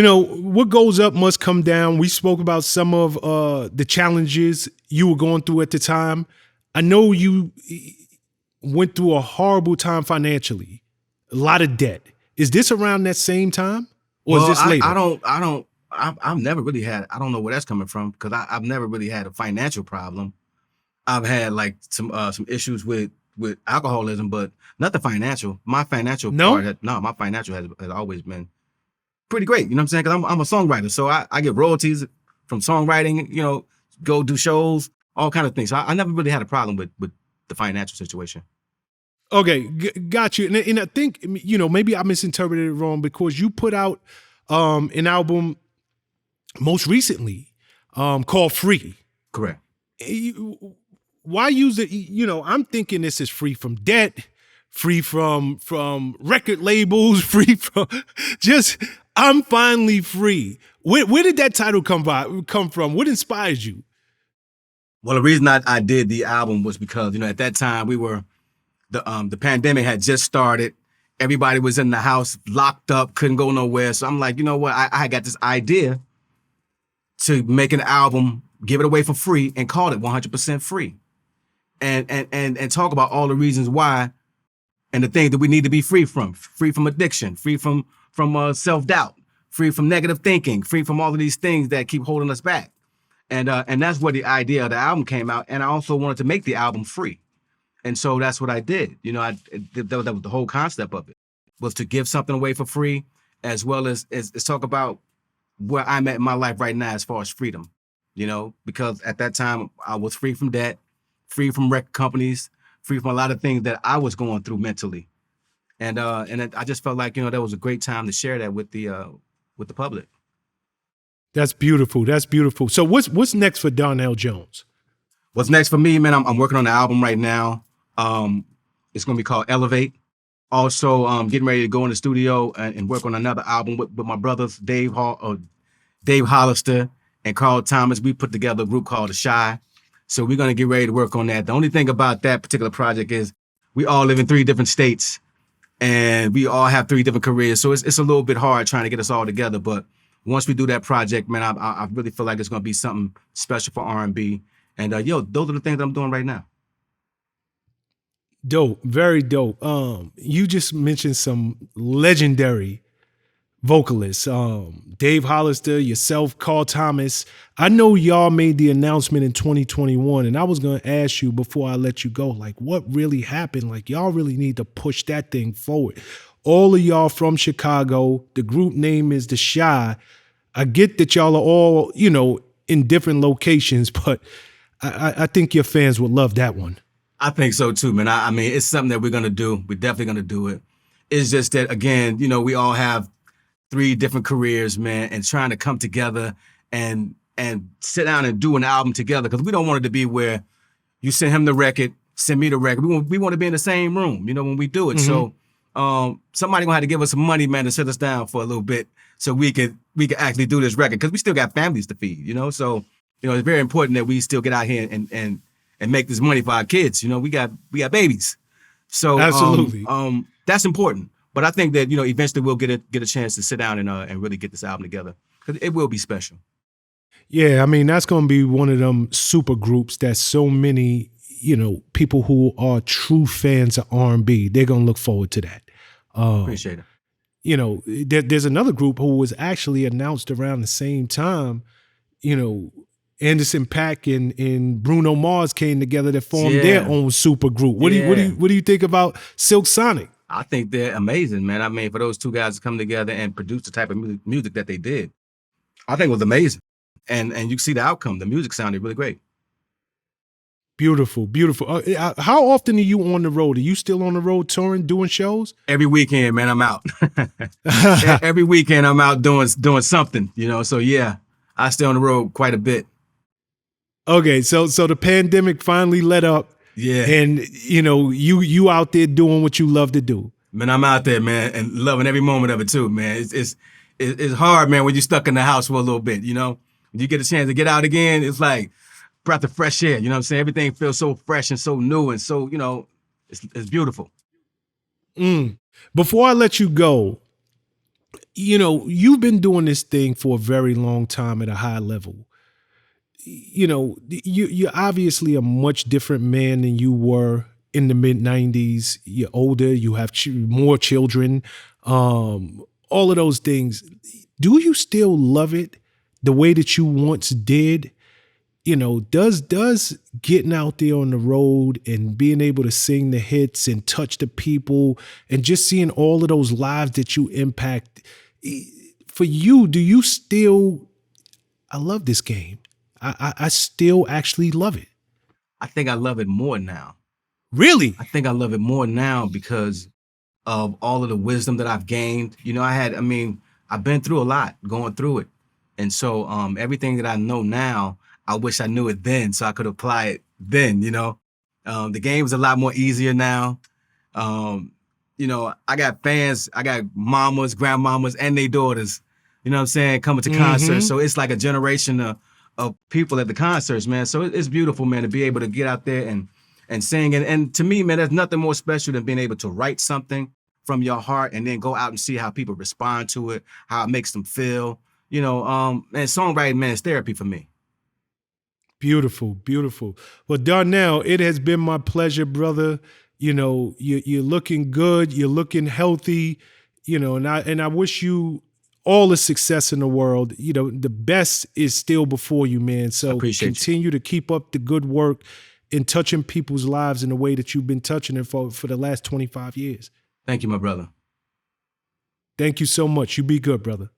what goes up must come down. We spoke about some of the challenges you were going through at the time. I know you went through a horrible time financially, a lot of debt. Is this around that same time, or is this later? I've never really had. I don't know where that's coming from because I've never really had a financial problem. I've had like some issues with alcoholism, but nothing financial. My financial my financial has always been pretty great. You know what I'm saying? Because I'm a songwriter, so I get royalties from songwriting. Go do shows, all kind of things. So I never really had a problem with the financial situation. Okay, got you. And I think maybe I misinterpreted it wrong because you put out an album most recently called Free. Correct. Why use it? I'm thinking this is free from debt, free from record labels, free from I'm finally free. Where did that title come from? What inspired you? Well, the reason I did the album was because, at that time we were, the pandemic had just started. Everybody was in the house, locked up, couldn't go nowhere. So I'm like, you know what? I got this idea to make an album, give it away for free, and call it 100% free. And talk about all the reasons why and the things that we need to be free from addiction, free from self-doubt, free from negative thinking, free from all of these things that keep holding us back. And that's where the idea of the album came out. And I also wanted to make the album free. And so that's what I did. That was the whole concept of it, was to give something away for free, as well as talk about where I'm at in my life right now as far as freedom, because at that time I was free from debt, free from record companies, free from a lot of things that I was going through mentally. And I just felt like, that was a great time to share that with the public. That's beautiful. That's beautiful. So what's next for Donell Jones? What's next for me, man? I'm working on the album right now. It's going to be called Elevate. Also, getting ready to go in the studio and work on another album with my brothers, Dave Hollister and Carl Thomas. We put together a group called The Shy. So we're going to get ready to work on that. The only thing about that particular project is we all live in 3 different states and we all have 3 different careers. So it's a little bit hard trying to get us all together. But once we do that project, man, I really feel like it's going to be something special for R&B. And those are the things that I'm doing right now. Dope, very dope. You just mentioned some legendary vocalists, Dave Hollister, yourself, Carl Thomas. I know y'all made the announcement in 2021, and I was going to ask you before I let you go, like, what really happened? Like, y'all really need to push that thing forward. All of y'all from Chicago. The group name is The Shy. I get that y'all are all, in different locations, but I think your fans would love that one. I think so too, man. I mean, it's something that we're going to do. We're definitely going to do it. It's just that, again, we all have 3 different careers, man, and trying to come together and sit down and do an album together, because we don't want it to be where you send him the record, send me the record. We want to be in the same room, when we do it. Mm-hmm. So somebody gonna have to give us some money, man, to sit us down for a little bit so we could actually do this record, because we still got families to feed, So it's very important that we still get out here and make this money for our kids. We got babies. So absolutely. That's important. But I think that, eventually we'll get a chance to sit down and really get this album together, because it will be special. Yeah, I mean, that's going to be one of them super groups that so many, people who are true fans of R&B, they're going to look forward to that. Appreciate it. There's another group who was actually announced around the same time, Anderson .Paak and Bruno Mars came together to form their own super group. What do you think about Silk Sonic? I think they're amazing, man. I mean, for those 2 guys to come together and produce the type of music that they did, I think it was amazing. And you see the outcome. The music sounded really great. Beautiful, beautiful. How often are you on the road? Are you still on the road touring, doing shows? Every weekend, man, I'm out. Every weekend I'm out doing something, So yeah, I stay on the road quite a bit. Okay, so the pandemic finally let up. Yeah. And you out there doing what you love to do. Man, I'm out there, man, and loving every moment of it too, man. It's hard, man, when you're stuck in the house for a little bit, When you get a chance to get out again, it's like breath of fresh air, you know what I'm saying? Everything feels so fresh and so new and so, it's beautiful. Before I let you go, you know, you've been doing this thing for a very long time at a high level. You know, you're obviously a much different man than you were in the mid '90s. You're older. You have more children. All of those things. Do you still love it the way that you once did? You know, does getting out there on the road and being able to sing the hits and touch the people and just seeing all of those lives that you impact, for you, do you still? I love this game. I still actually love it. I think I love it more now. Really? I think I love it more now because of all of the wisdom that I've gained. You know, I've been through a lot going through it. And so everything that I know now, I wish I knew it then so I could apply it then, you know. The game is a lot more easier now. You know, I got fans, I got mamas, grandmamas, and their daughters, you know what I'm saying, coming to concerts. So it's like a generation of people at the concerts, man. So it's beautiful, man, to be able to get out there and sing. And to me, man, there's nothing more special than being able to write something from your heart and then go out and see how people respond to it, how it makes them feel. You know, and songwriting, man, is therapy for me. Beautiful, beautiful. Well, Donell, it has been my pleasure, brother. You know, you're looking good. You're looking healthy. You know, and I wish you all the success in the world. You know, the best is still before you, man. So Appreciate you. continue to keep up the good work in touching people's lives in the way that you've been touching it for the last 25 years. Thank you, my brother. Thank you so much. You be good, brother.